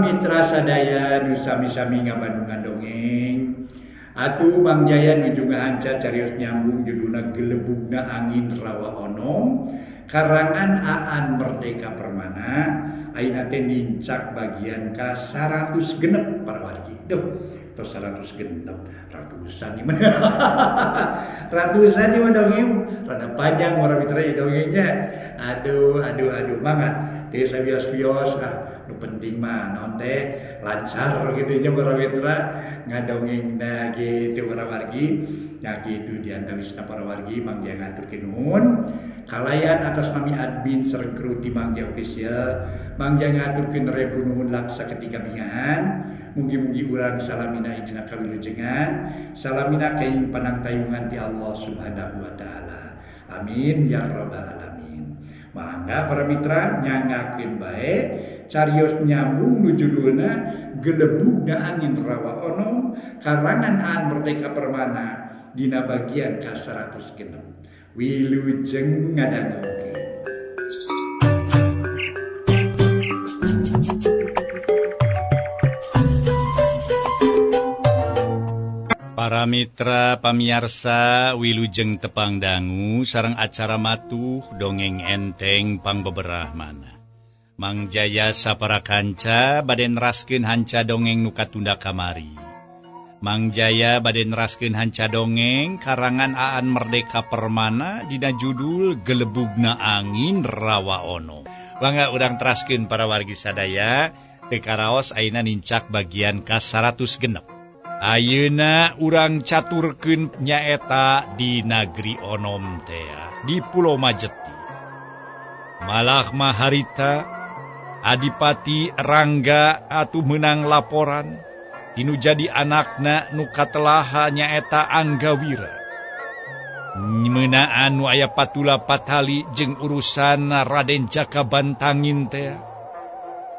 mitra sadaya nu sami-sami ngabandungan dongeng. Atuh Mang Jaya nuju ngahanca carios nyambung judulna Gelebugna Angin Rawa Onom karangan Aan Merdeka Permana. Ayeuna teh nincak bagian ka 100 genep para wargi. Duh, tos 100 genep ratusan nih mah. Ratusan nih mah dongeng. Rada panjang para mitra dongengnya. Aduh mangga teh sabios-bios nu penting mah naon teh lancar gitu nya para mitra ngadongengna gitu para wargi. Nya kitu diantawisna para wargi Mang Jaya ngaturkeun nuhun. Kalayan atas nami admin sareng kru ti Mang Jaya Official, Mang Jaya ngaturkeun rebu nuhun laksa ketika bingahan. Mugi-mugi urang salamina idina kawilujengan, salamina kaing panangtayungan ti Allah Subhanahu wa taala. Amin ya rabbal alamin. Mangga para mitra nyangakeun bae carios nyambung nu judulna Gelebugna Angin Rawa Onom karangan Aan Merdeka Permana dina bagian ka 100 genep. Wilujeng ngadangukeun. Para mitra pamiarsa wilujeng tepang dangu sareng acara matuh dongeng enteng pangbeberahmana. Mang Jaya sapara kanca bade neraskeun hanca dongeng nu katunda kamari. Mang Jaya bade neraskeun hanca dongeng karangan Aan Merdeka Permana dina judul Gelebugna Angin Rawa Ono. Bangga urang teraskeun para wargi sadaya teu karaos ayeuna nincak bagian ka 100 genep. Ayeuna urang caturkeun nyaeta di Nagri Onom teh di Pulau Majeti. Malah mah harita Adipati Rangga atuh meunang laporan tinu jadi anakna nu katelaha nyaeta Anggawira. Meunaan nu aya patula patali jeung urusan Raden Jakabantangin teh.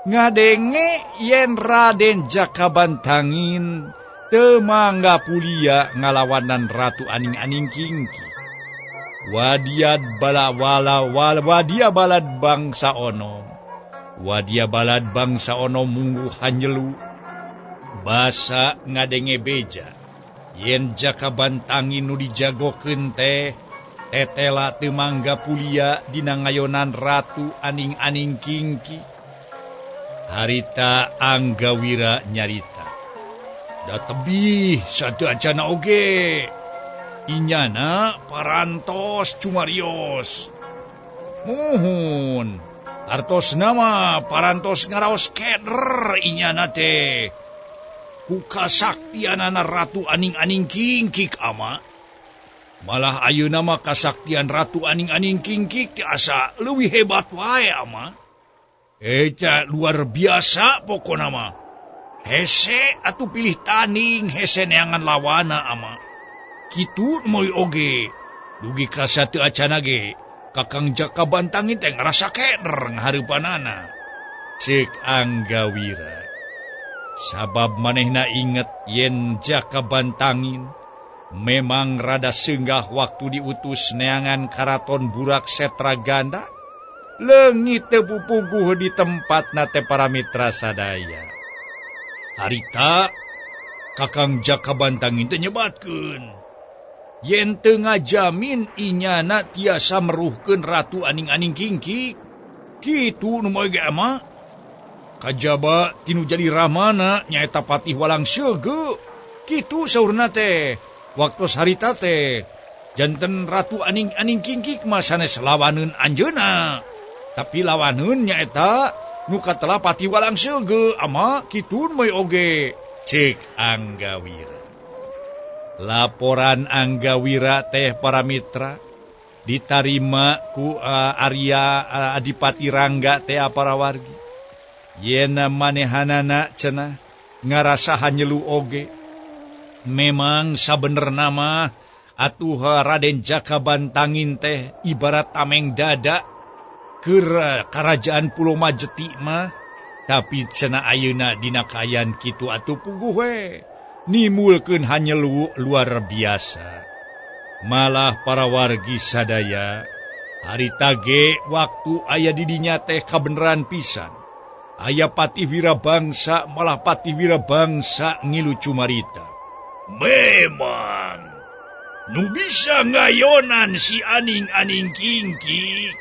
Ngadenge yen Raden Jakabantangin teu mangga pulia ngalawanan Ratu Aning-Aning Kingki. Wadia balad bangsa Onom. Wadia balad bangsa Onom munggu hanjelu. Basa ngadenge beja. Yen Jakabantangin nu dijagokeun teh tetela teu mangga pulia dina ngayonan Ratu Aning-Aning Kingki. Harita Anggawira nyarita. Da tebih satu acana oge. Inyana parantos cumarios. Muhun. Artos nama parantos ngaraos keder inyana teh. Kukasaktianana Ratu Aning-Aning Kingkik ama. Malah ayeuna mah kasaktian Ratu Aning-Aning Kingkik asa leuwih hebat wae ama. Eta luar biasa pokona mah. Hese atuh pilih tanding hese neangan lawana ama. Kitu moy oge. Dugi ka sateu acana ge Kakang Jakabantangin teh ngarasa keder ngahareupanana. Ceuk Anggawira. Sabab manehna inget yen Jakabantangin memang rada seunggah waktu diutus neangan karaton Burak Setraganda. Leungit teu pupuguh di tempatna teh para mitra sadaya. Harita Kakang Jakabantangin teh nyebatkeun yen teu ngajamin inyana tiasa meruhkeun Ratu Aning-Aning Kingki. Kitu nu moe ge ama. Kajaba tinu jadi ramana nyaeta Patih Walang Sege. Kitu saurna teh. Waktos harita teh janten Ratu Aning-Aning Kingki mah sanes lawaneun anjeunna. Tapi lawaneun nyaeta nu katela Patih Walang Sege ama kitu moe oge. Ceuk Anggawira. Laporan Anggawira teh para mitra ditarima ku Arya Adipati Rangga teh para wargi. Yen manehanana cenah ngarasa hanyelu oge. Memang sabenerna mah atuh Raden Jakabantangin teh ibarat tameng dada keur karajaan Pulau Majeti mah. Tapi cenah ayeuna dina kayan kitu atuh puguh we. Nimulkeun hanyelu luar biasa. Malah para wargi sadaya harita ge waktu aya di dinya teh kabeneran pisan. Aya Pati Wirabangsa malah Pati Wirabangsa ngilu cumarita. Memang, nu bisa ngayonan si aning-aning kingkik,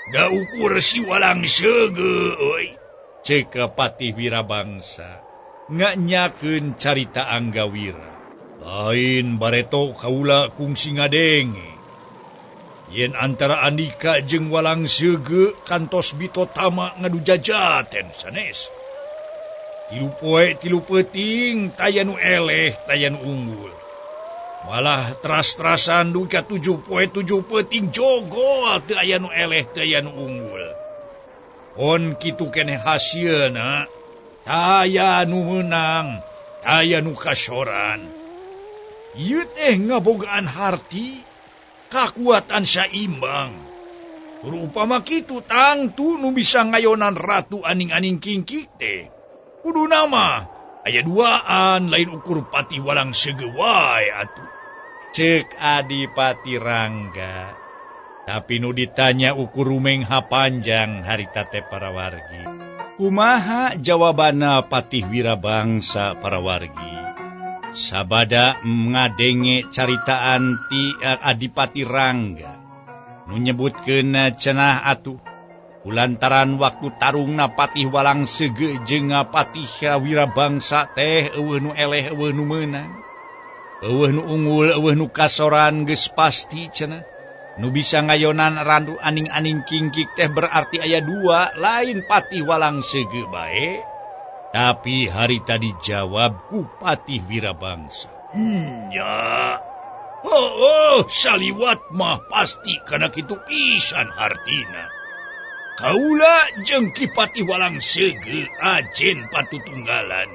da ukur si walang sege, oi. Cek Pati Wirabangsa, nganyakeun carita Anggawira. Lain bareto kaula kungsi ngadenge. Yen antara Andika jeung walang sege kantos bito tama ngadu jajaten sanes. Tilu poe tilu peuting tayanu eleh tayanu unggul. Malah teras-terasan duka 7 poe 7 peuting jogol teu aya nu eleh teu aya nu unggul. Pon kitu keneh hasilna taya nu meunang, taya nu kasoran. Ieu teh ngabogaan harti kakuatan saimbang. Rupama kitu tangtu nu bisa ngayonan ratu aning-aning kingkik teh. Kudu nama aya duaan lain ukur Pati walang sege wae atuh. Cek Adipati Rangga. Tapi nu ditanya ukur rumeng hapanjang harita teh para wargi. Kumaha jawabanna Pati Wirabangsa para wargi? Sabada ngadenge caritaan ti Adipati Rangga nu nyebutkeun cenah atuh kulantaran waktu tarungna Pati walang sege jeung Pati Wirabangsa teh eueuh nu eleh eueuh nu meunang, eueuh nu unggul eueuh nu kasoran geus pasti cenah. Nu bisa ngayonan randu aning-aning kingkik teh berarti aya 2 lain Pati walang sege bae. Tapi harita dijawab ku Pati Wirabangsa. Ya. Saliwat mah pasti kana kitu pisan hartina. Kaula jeung Ki Pati walang sege ajen patutunggalan.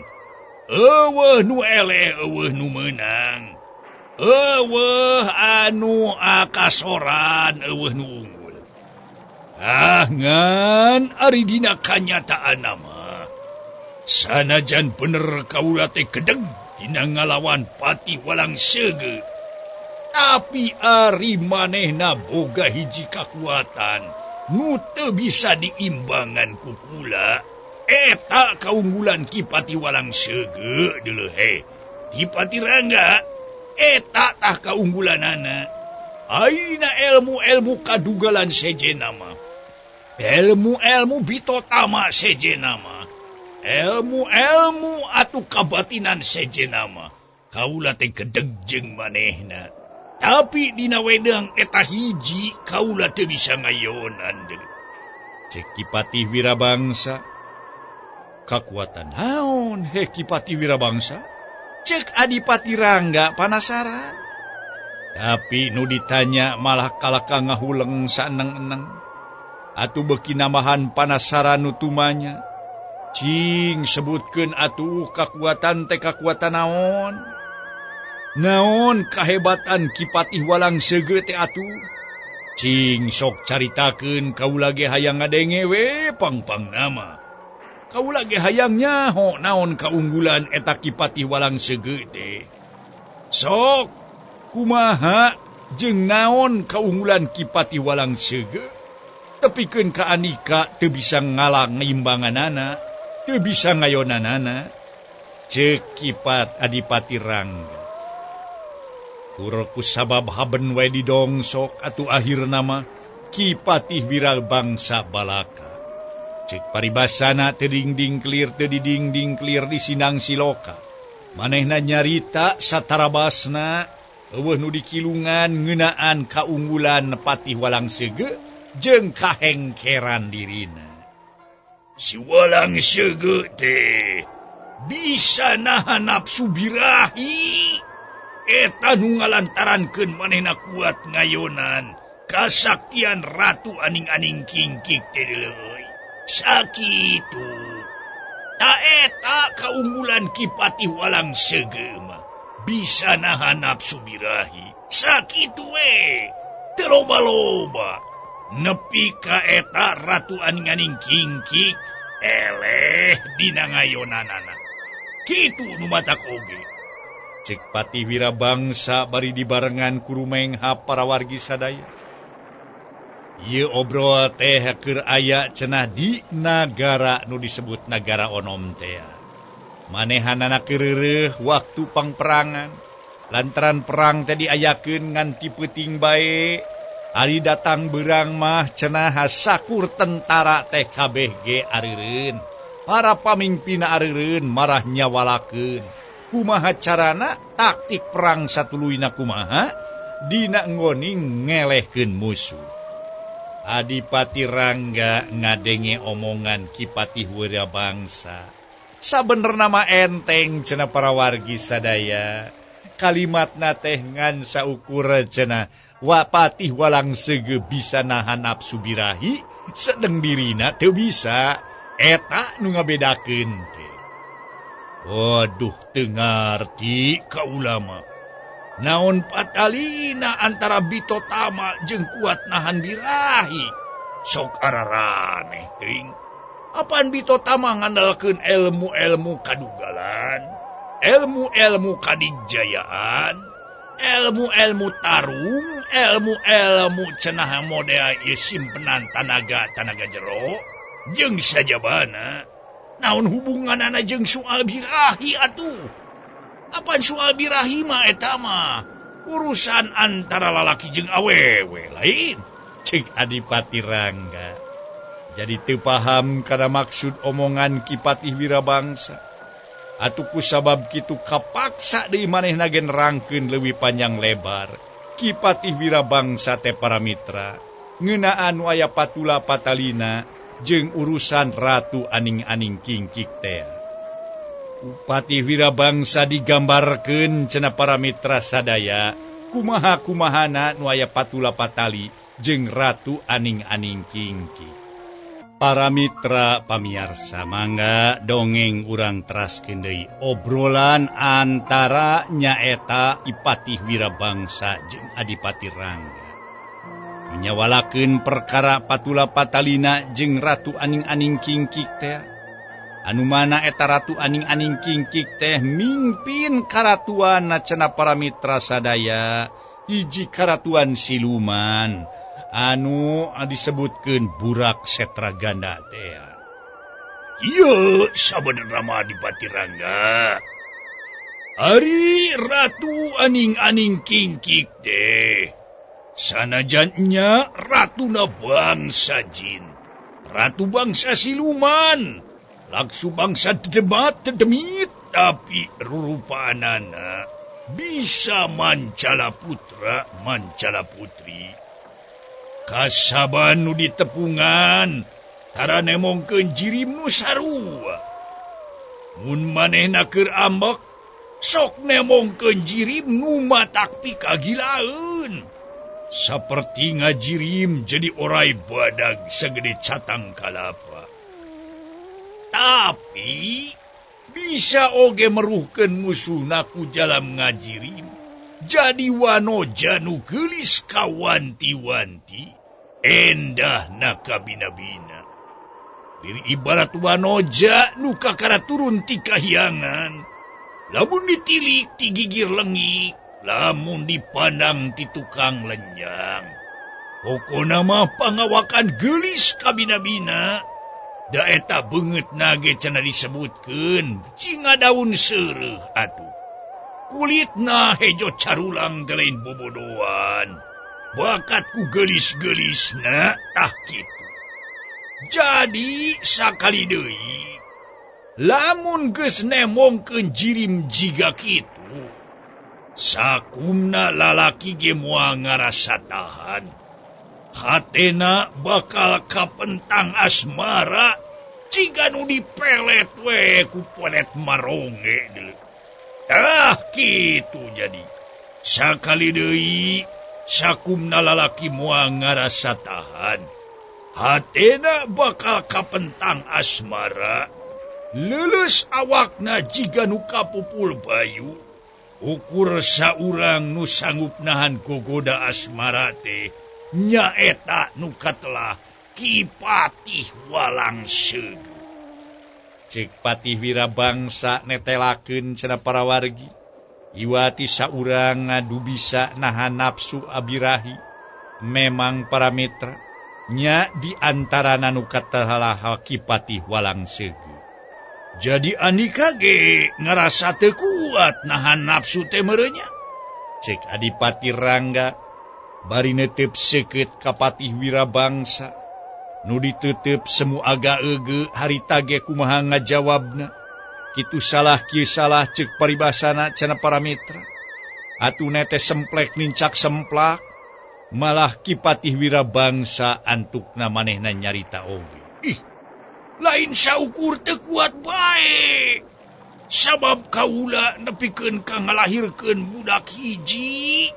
Eueuh nu eleh eueuh nu meunang. Eueuh anu kasoran eueuh nu unggul. Ngan ari dina kanyataan nama sanajan bener kaula teh gedeg dina ngalawan Pati walang sege, tapi ari manehna boga hiji kakuatan nu teu bisa diimbangan ku kula. Eta kaunggulan Ki Pati walang sege deuleuh he. Ki Pati Rangga, eta tah kaunggulanana. Aina ilmu-ilmu kadugalan sejenna mah. Ilmu-ilmu bito tama sejenna mah. Ilmu-ilmu atuh kabatinan sejenna mah kaula teh gedeg jeung manehna. Tapi dina wedang eta hiji kaula teu bisa ngayonan deuleuh. Cek Ki Pati Wirabangsa, kakuatan naon he Ki Pati Wirabangsa? Cek Adipati Rangga panasaran. Tapi nu ditanya malah kalaka ngahuleng saeneng-eneng. Atuh beuki nambahan panasaran nu tumanya. Cing sebutkeun atuh kakuatan teh kakuatan naon? Naon kahebatan Ki Pati walang sege teh atuh? Cing sok caritakeun kaula ge hayang ngadenge we pang-pang nama. Kaula ge hayang nyaho naon kaunggulan eta Ki Pati walang sege teh. Sok kumaha jeung naon kaunggulan Ki Pati walang sege? Tepikeun ka Andika teu bisa ngalah ngeimbanganana. Teu bisa ngayonanana. Cek Ki Adipati Rangga. Ku sabab haben wae didongsok atuh akhirna mah Ki Pati Wirabangsa balaka. Cek paribasana teu dingding clear teu didingding clear di Sindang Siloka. Manehna nyarita satarabasna eueuh nu dikilungan ngeunaan kaunggulan Pati walang sege jeung kahengkeran dirina. Si walang sege teh bisa nahan nafsu birahi. Eta nu ngalantarankeun manehna kuat ngayonan kasaktian ratu aning-aning kingkik teh deuleuh. Sakitu. Ta eta kaunggulan Ki Pati walang sege mah bisa nahan nafsu birahi. Sakitu we. Teu loba-loba. Nepi ka eta ratu aning-aning kingkik eleh dina ngayonanana. Kitu nu matak oge. Cek Pati Wirabangsa bari dibarengan ku rumeng para wargi sadaya. Ieu obrol teh keur aya cenah di nagara nu disebut Nagara Onom teh. Manehanana keureuh waktu pangperangan. Lantaran perang teh diayakeun ngan ti peuting bae. Ari datang beurang mah cenah sakur tentara teh kabeh ge areureun. Para pamimpinna areureun marah nyawalakeun. Kumaha carana taktik perang satuluyna kumaha? Dina ngoning ngelehkeun musuh. Adipati Rangga ngadenge omongan Kipati Wirabangsa. Sabenerna mah enteng cenah para wargi sadaya. Kalimatna teh ngan saukur cenah wapatih walang sege bisa nahan nafsu birahi, sedeng dirina teu bisa. Eta nu ngabedakeun teh. Waduh teu ngarti ka ulama. Naon patalina antara Bitotama jeung kuat nahan birahi. Sok araraneh teuing. Apaan Bitotama ngandalkeun ilmu-ilmu kadugalan, ilmu-ilmu kadigjayaan, ilmu-ilmu tarung, ilmu-ilmu cenah model ieu simpenan tanaga jero, jeung sajabana. Naon hubunganana jeung soal birahi atuh? Apaan soal birahi mah eta mah urusan antara lalaki jeung awewe lain, cek Adipati Rangga. Jadi teu paham kana maksud omongan Kipati Wirabangsa. Atuh kusabab kitu kapaksa deui manehna gen nerangkeun leuwih panjang lebar. Kipati Wirabangsa teh para mitra ngeunaan nu aya patula patalina jeung urusan Ratu Aning-aning Kingkik teh. Upati Wirabangsa digambarkeun cenah para mitra sadaya kumaha-kumahana nu aya patula patali jeung Ratu Aning-aning Kingkik. Para mitra pamiarsa mangga dongeng urang teraskeun deui obrolan antara nyaeta Kipati Wirabangsa jeung Adipati Rangga. Nyawalakeun perkara patula patalina jeung Ratu Aning-aning Kingkik teh. Anu mana eta Ratu Aning-aning Kingkik teh mimpin karatuan cenah para mitra sadaya hiji karatuan siluman anu disebutkeun Burak Setraganda teh. Ieu sabenerna mah Adipati Rangga. Ari Ratu Aning-aning Kingkik teh sanajan nya ratuna bangsa jin, ratu bangsa siluman, laksu bangsa dedemit, tapi rurupanana bisa mancala putra, mancala putri. Kasaban nu ditepungan, tara nemongkeun jirim nu sarua. Mun manehna keur ambek, sok nemongkeun jirim nu matak pikagilaeun. Saperti ngajirim jadi orai badag segede catang kalapa. Tapi bisa oge meruhkeun musuhna ku jalam ngajirim. Jadi wanoja nu geulis kawanti-wanti, endah na kabina-bina. Diri ibarat wanoja nu kakara turun ti kahyangan. Lamun ditilik ti gigir lengik, lamun dipandang ti tukang lenjang. Pokona mah pangawakan geulis kabina-bina. Da eta beungeut nage cenah disebutkeun cinga daun seureuh atuh. Kulitna hejo carulang teh lain bobodoan. Bakat ku geulis-geulisna tah kitu. Jadi sakali deui lamun geus nemongkeun jirim jiga kitu, sakumna lalaki ge moal ngarasa tahan. Hatena bakal kapentang asmara ciga nu dipelet we ku pelet maronge deuleu. Tah kitu jadi. Sakali deui sakumna lalaki moal ngarasa tahan. Hatena bakal kapentang asmara. Leuleus awakna jiga nu kapupul bayu. Ukur saurang nu sanggup nahan gogoda asmara teh nyaeta nu katelah Kipati Walangseugeum. Cek Pati Wirabangsa netelakeun cenah para wargi. Iwati saurang ngadu bisa nahan nafsu abirahi. Memang para mitra, nya di antara nanu katalah Kipatih Walang Sege. Jadi Andika ge ngerasa teu kuat nahan nafsu teh merenya. Cek Adipati Rangga bari netep seukeut ka Patih Wirabangsa. Nu diteuteub semu aga euge harita ge kumaha ngajawabna. Kitu salah kieu salah ceuk paribasana cenah para mitra. Atuna teh semplek nincak semplak. Malah Kipatih Wirabangsa antukna manehna nyarita oge. Ih, lain saukur teu kuat bae. Sabab kaula nepikeun ka ngalahirkeun budak hiji.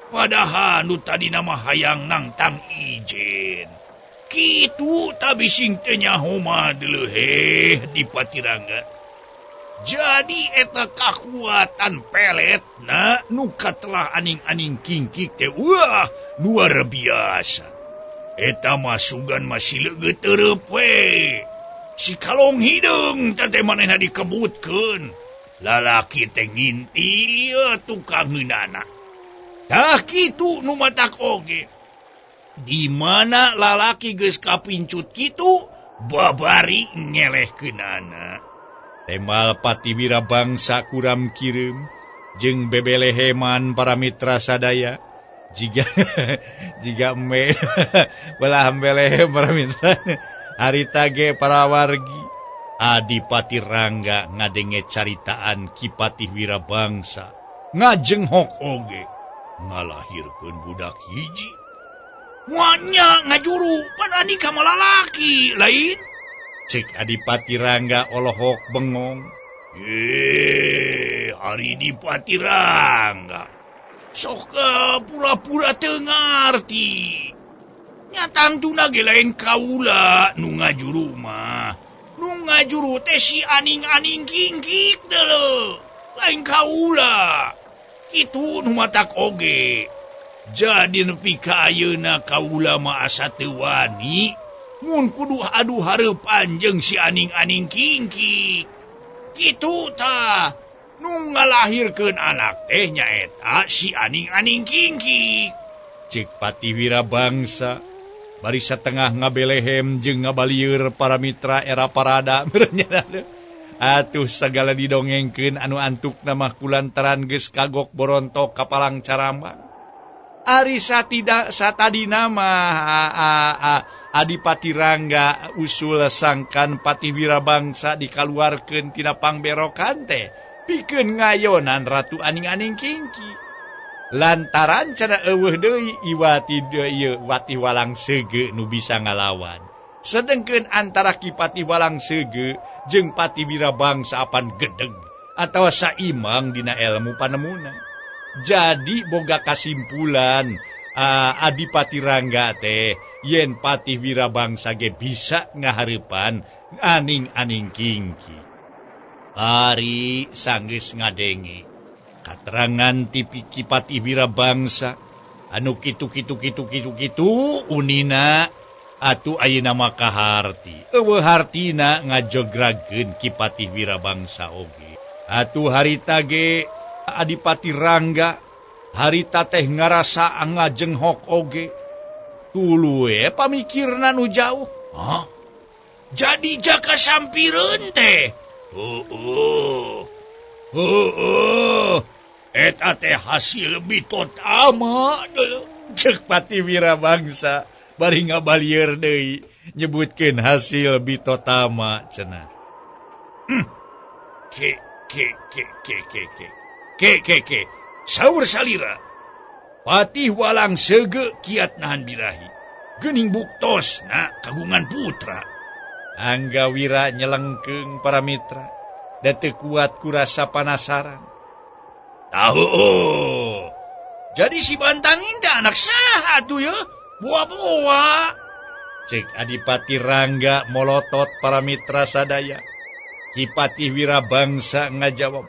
Padahal nu tadi nama hayang nangtang ijen. Kitu tabising teu nyaho mah deuleuh Dipati Rangga. Jadi eta kakuatan peletna nu katelah aning-aning kingkik teh wah luar biasa. Eta mah sugan masih leugeut teureub we. Si kalong hideung teh manehna dikebutkeun. Lalaki teh nginti tukang ngeunana. Tah kitu nu matak oge. Di mana lalaki geus kapincut kitu babari nyelehkeunana. Temal Patih Wirabangsa kuram kirim jeung bebeleheman para mitra sadaya. Jiga me belah belehem para mitra. Harita ge para wargi. Adipati Rangga ngadenge caritaan Kipatih Wirabangsa ngajenghok oge ngalahirkeun budak hiji. Wanya ngajuru pada nikah malalaki lain. Cek Adipati Rangga olohok bengong. Hari Dipati Rangga. Sok pura-pura teu ngarti. Nyatang tuna ge lain kaula nu ngajuru mah. Nu ngajuru teh si aning-aning kingkik deuleu. Lain kaula. Kitu nu matak oge. Jadi nepi ka ayeuna kaula mah asa teu wani mun kudu adu hareupan jeung si aning-aning kingkik. Kitu tah nu ngalahirkeun anak teh nyaeta si aning-aning kingkik. Cek Patih Wirabangsa bari satengah ngabelehem jeung ngabalieur para mitra era parada merenya. Atuh sagala didongengkeun anu antukna mah kulantaran geus kagok borontok ka palang carambang. Ari satadina mah Adipati Rangga usul sangkan Patih Wirabangsa dikaluarkeun tina pangberokan teh pikeun ngayonan Ratu Aning-aning Kingki. Lantaran cenah eueuh deui Wati Walang Sege nu bisa ngalawan. Sedengkeun antara Kipatih Walang Sege jeung Patih Wirabangsa apan gedeg atawa saimang dina ilmu panemuna. Jadi boga kasimpulan Adipati Rangga teh yen Patih Wirabangsa ge bisa ngahareupan aning-aning kingki. Ari sanggeus ngadenge katerangan ti Kipatih Wirabangsa anu kitu unina atuh ayeuna mah kaharti. Eueuh hartina ngajogrageun Kipatih Wirabangsa oge. Atuh harita ge Adipati Rangga harita teh ngarasa ngajenghok oge. Tuluy pamikirna nu jauh. Hah? Jadi jaka sampireun teh. Eta teh hasil bitot ama cek Patih Wirabangsa bari ngabalieur deui nyebutkeun hasil bitotama cenah. Ke, saur salira. Patih Walang Sege kiat nahan birahi. Geuning buktos na kagungan putra. Angga Wira nyelengkeung para mitra. Da teu kuat ku rasa panasaran. Tahu. Jadi si Bantangin teh anak saha tuh ya? Buah-buah. Cek Adipati Rangga molotot para mitra sadaya. Kipatih Wirabangsa ngajawab,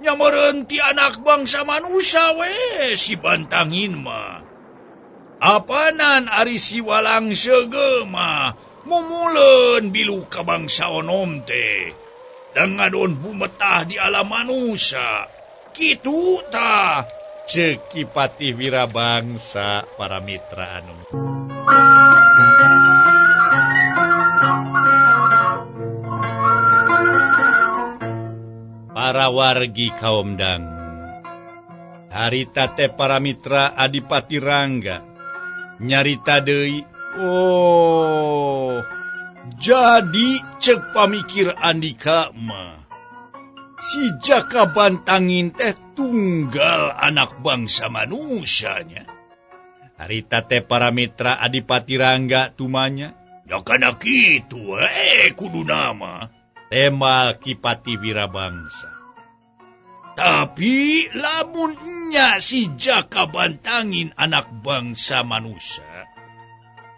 nyameureun ti anak bangsa manusia we si Bantangin mah. Apanan ari si Walang Sege mah mumuleun bilu ka bangsa onom teh. Dan ngadon bumetah di alam manusia. Kitu tah Ceuk Kipati Wirabangsa para mitra anu. Para wargi kaum dangu, harita teh para mitra Adipati Rangga nyarita deui. Oh, jadi ceuk pamikir Andika mah si Jaka Bantangin teh tunggal anak bangsa manusanya. Harita teh para mitra Adipati Rangga tumanya, ya kana kitu kudu nama temal Kipati Wirabangsa. Tapi lamun nya si Jaka Bantangin anak bangsa manusia,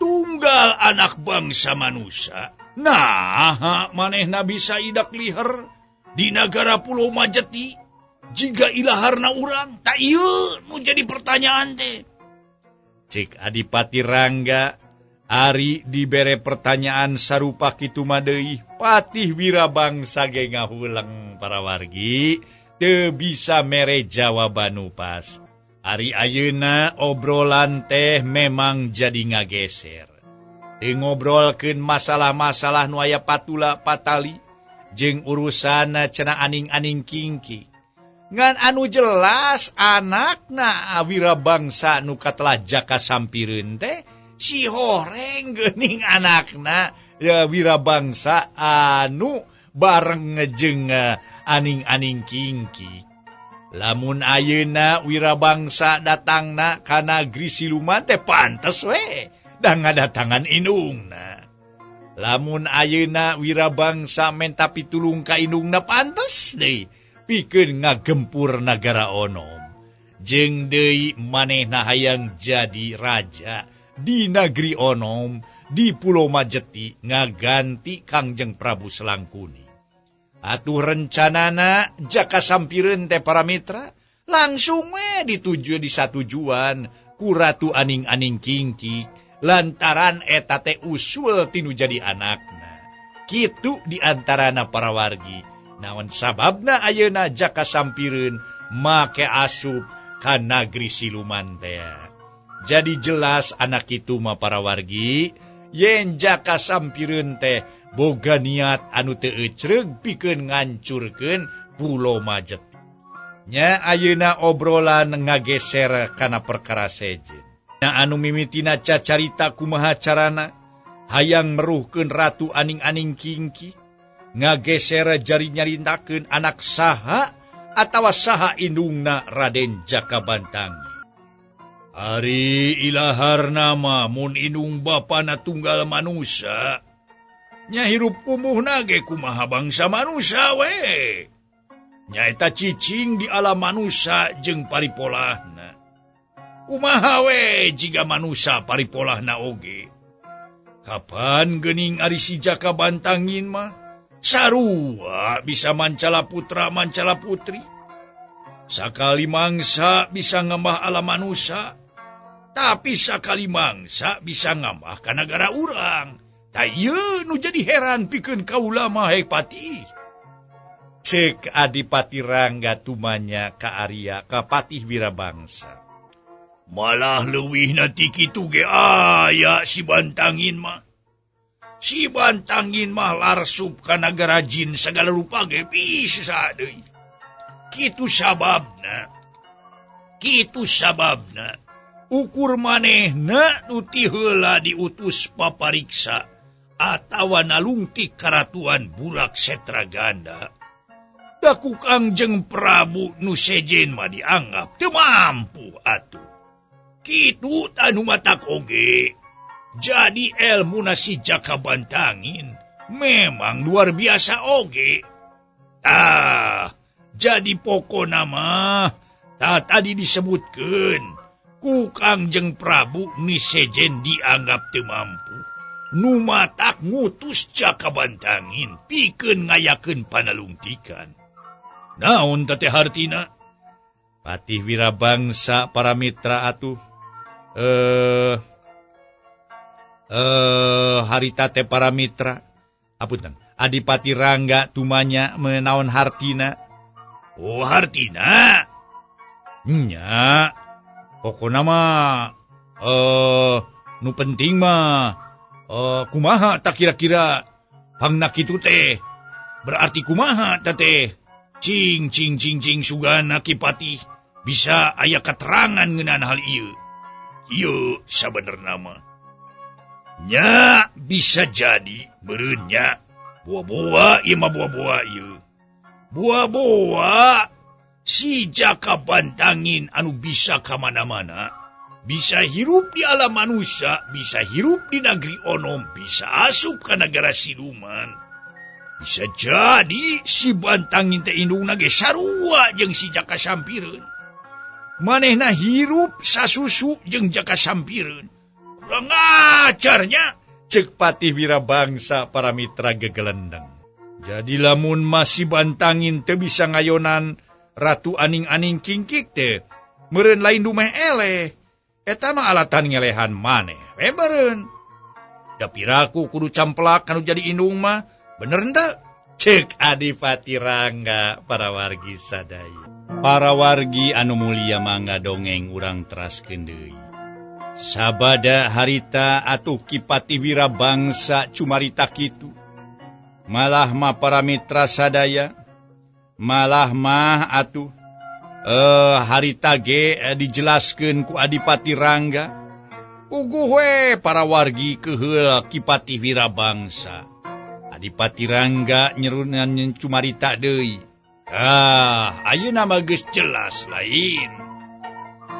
tunggal anak bangsa manusia, nah manehna bisa idak liher di negara Pulau Majeti jika ilaharna urang. Tak ieu nu jadi pertanyaan teh. Cik Adipati Rangga ari dibere pertanyaan sarupa kitu mah deui, Patih Wirabangsa ge ngahuleng para wargi. Teu bisa mere jawaban pas. Ari ayeuna obrolan teh memang jadi ngageser. Teu ngobrolkeun masalah-masalah nu aya patula patali jeung urusan cenah aning-aning kingki. Ngan anu jelas anakna Wirabangsa nu katelah Jaka Sampireun teh si horeng geuning anakna Wirabangsa anu bareng jeung aning-aning kingki. Lamun ayeuna Wirabangsa datangna ka Nagri Siluman teh pantes we da ngadatangan indungna. Lamun ayeuna Wirabangsa menta pitulung ka indungna pantes deui pikeun ngagempur nagara onom. Jeung deui manehna hayang jadi raja di Nagri Onom di Pulau Majeti ngaganti Kangjeng Prabu Selangkuni. Atuh rencanana Jaka Sampireun teh para mitra langsung dituju di satujuan ku Ratu Aning-aning Kingki lantaran eta teh usul tinu jadi anakna. Kitu di antarana para wargi. Naon sababna ayeuna Jaka Sampireun make asup ka Nagri Siluman teh. Jadi jelas anak itu mah para wargi, yen Jaka Sampireun teh boga niat anu teu ecreug pikeun ngancurkeun Pulau Majeti. Nya ayeuna obrolan ngageser kana perkara sejen. Na anu mimitina cacarita kumaha carana hayang meruhkeun Ratu Aning-aning Kingki, ngageser jari nyarintakeun anak saha atawa saha indungna Raden Jaka Bantangin. Ari ilaharna mah mun indung bapana tunggal manusia, nya hirup kumuhna ge kumaha bangsa manusia we. Nya eta cicing di alam manusia jeung paripolahna. Kumaha we jiga manusia paripolahna oge. Kapan geuning ari si Jaka Bantangin mah sarua bisa mancala putra mancala putri. Sakali mangsa bisa ngambah alam manusia, tapi sakali mangsa bisa ngambah ka nagara urang. Ta ieu nu jadi heran pikeun kaula mah Patih. Ceuk Adipati Rangga tumanya ka Arya ka Patih Wirabangsa. Malah leuwihna ti kitu ge aya si Bantangin mah. Si Bantangin mah larsup ka nagara jin sagala rupa ge bisa deui. Kitu sababna. Ukur manehna nu ti heula diutus papariksa atawa nalungtik karatuan Burak Setraganda. Da ku Kangjeng Prabu nu sejen mah dianggap teu mampu atuh. Kitu tanu matak oge. Jadi elmuna si Jaka Bantangin memang luar biasa oge. Jadi pokona mah tadi disebutkeun ku Kangjeng Prabu ni sejen dianggap teu mampu. Nu matak ngutus Jaka Bantangin pikeun ngayakeun panalungtikan. Naon teh hartina? Patih Wirabangsa para mitra atuh. Harita teh para mitra. Apunten, Adipati Rangga tumanya menaon hartina. Oh hartina. Nya, pokona mah nu penting mah kumaha tak kira-kira pangna kitu teh. Berarti kumaha teh. Cing sugana Kipati bisa aya keterangan ngeunaan hal ieu. Ieu sabenerna mah. Nya bisa jadi meureun nya. Buah-buah ieu mah buah-buah ieu. Buah-buah si Jaka Bantangin anu bisa ka mana-mana, bisa hirup di alam manusia, bisa hirup di negeri Onom, bisa asup ka negara siluman. Bisa jadi si Bantangin teh indungna ge sarua jeung si Jaka Sampireun. Manehna hirup sasusu jeung Jaka Sampireun. Kurang ajarnya, cek Patih Wirabangsa para mitra gegelendeng. Jadi lamun masih Bantangin teu bisa ngayonan Ratu Aning-Aning Kingkik teh, meureun lain dumeh eleh. Eta mah alatan ngelehan maneh. Meureun. Da piraku kudu camplak anu jadi indung mah. Bener ente? Cek Adipati Rangga para wargi sadaya. Para wargi anu mulia mangga dongeng urang teraskeun deui. Sabada harita atuh Kipati Wirabangsa cumarita kitu. Malah mah para mitra sadaya. Malah mah atuh harita ge dijelaskeun ku Adipati Rangga. Puguh we para wargi keheul Kipati Wirabangsa. Adipati Rangga nyerunan cumarita deui. Ayeuna mah geus jelas lain.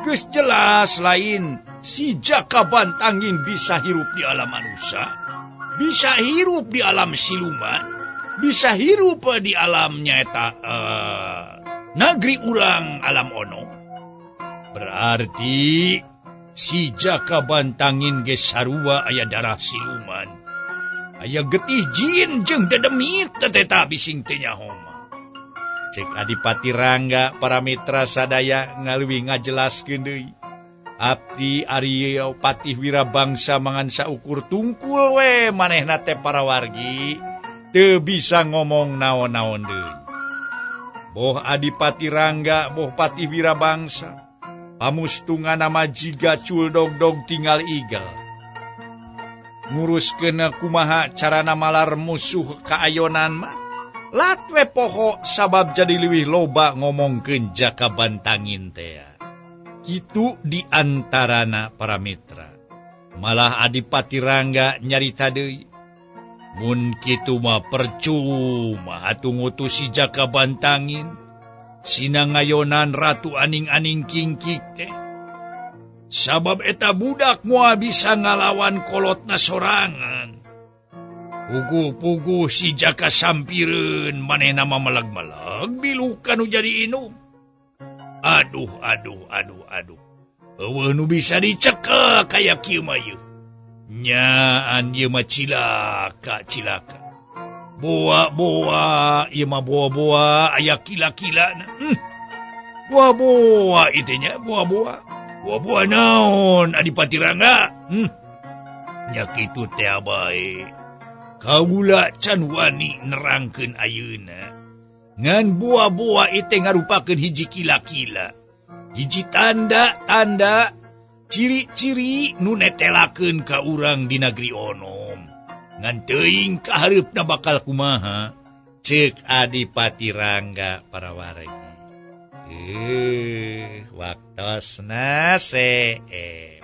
Geus jelas lain si Jaka Bantangin bisa hirup di alam manusia, bisa hirup di alam siluman, bisa hirup di alam nyaeta negeri urang alam ono. Berarti si Jaka Bantangin ge sarua aya darah siluman. Aya getih jin jeung dedemit teteta bising teu nyaho mah. Cek Adipati Rangga para mitra sadaya ngaleuwih ngajelaskeun deui. Abdi ari Patih Wirabangsa mangan saukur tungkul we manehna teh para wargi teu bisa ngomong naon-naon deui. Boh Adipati Rangga, boh Patih Wirabangsa, pamustungan nama jiga culdog-dog tinggal igal. Nguruskeun kumaha carana malar musuh kaayonan mah latwe poho sabab jadi leuwih loba ngomongkeun Jaka Bantangin teh. Kitu di antarana para mitra. Malah Adipati Rangga nyarita deui. Mun kitu mah percuma atuh ngutus si Jaka Bantangin sina ngayonan Ratu Aning-Aning Kingkik teh. Sabab eta budak moal bisa ngalawan kolotna sorangan. Puguh-puguh si Jaka Sampireun manehna mah meleg-meleg biluk anu jadi inum. Aduh. Eueuh nu bisa dicekel kaya kieu mah ieu. Nyaan ieu mah cilaka. Boa ieu mah boa aya kila-kilana. Boa itu nya boa. Boa naon Adipati Rangga? Nya kitu teh bae. Kaula can wani nerangkeun ayeuna. Ngan boa itu ngarupakeun hiji kila-kila. Hiji tanda ciri-ciri nu netelakeun ka urang di negeri Onom. Ngan teuing kahareupna bakal kumaha? Cek Adipati Rangga para wargi. Waktosna seep.